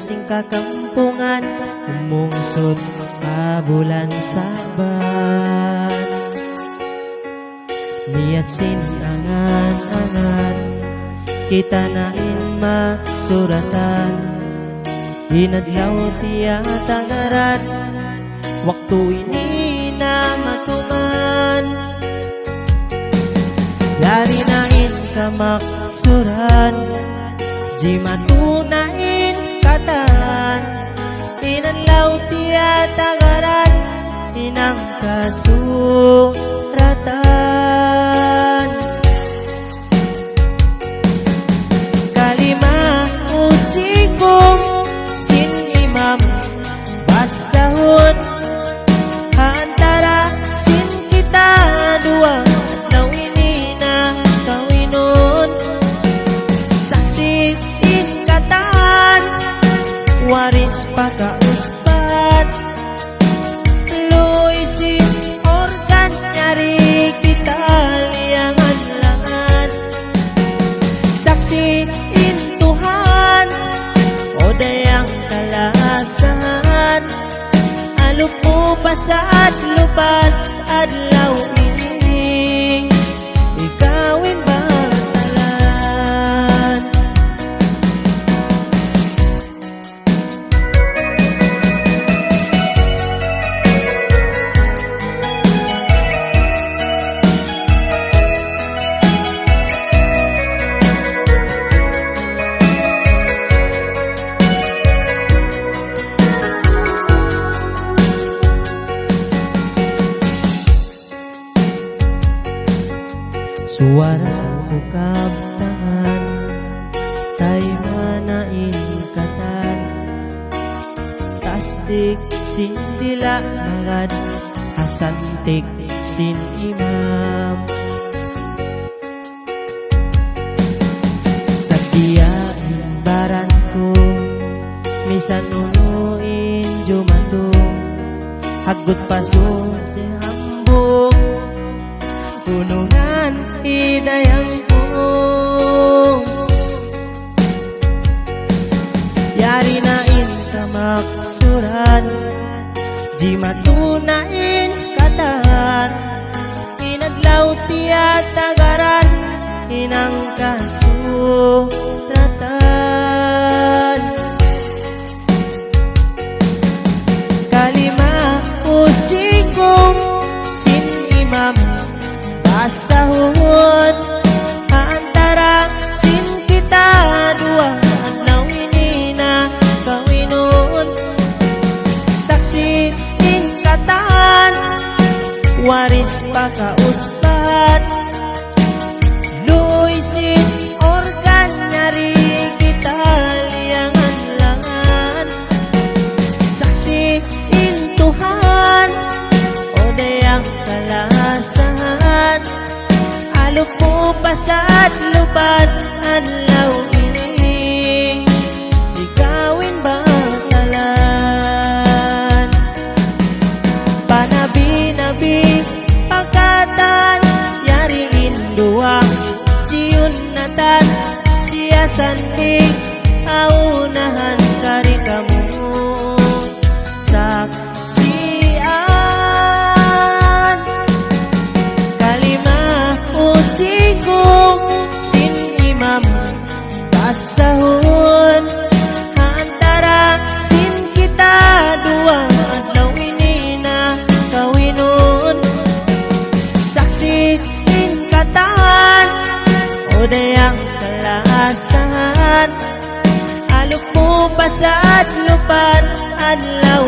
sing kakampungan umungsod bulan Sabat. Niat sin angan-angan kita nain masuratan, hinadlaw tiya tagaran waktu ini na matuman. Dari nain kamaksuran di matunain katan, hinadlaw tiya tagaran inang kasuratan. Kalimah usikum sin imam basahun antara sin kita dua daw ini na kawinon. Saksi ikatan waris pakauspat luisi organ nyari kita liangan langan. Saksi in Tuhan oda yang kalasan alupo pasaat lupat adlaw ini ikawin batalan. Suara hukam tangan tay manain katan, tasdik sin dila magad hasantik sin imam. Sadia imbaran ko misan unuin jumanto hagut pasun si hambog punungan hidayang ko. Yari nain kamaksuran di matunain katan, hinadlaw tiya tagaran inang kasuratan. Kalimah usikum sin imam basahun antara sin kita dua adlaw ini na kawinon. Saksi ingkatan waris pakauspat luisin organ nyari kita liangan langan. Saksi in Tuhan oda yang kalasan alupo pasaat lupat adlaw ini ikawin batalan. Panabi-nabi pakatan yariin dua siyun natan siya sandig aunahan kari kamu saksian. Kalimah usikum sin imam basahun antara sin kita dua adlaw ini na kawinon. Saksi ingkatan oda yang kalasan alupo pasaat lupat adlaw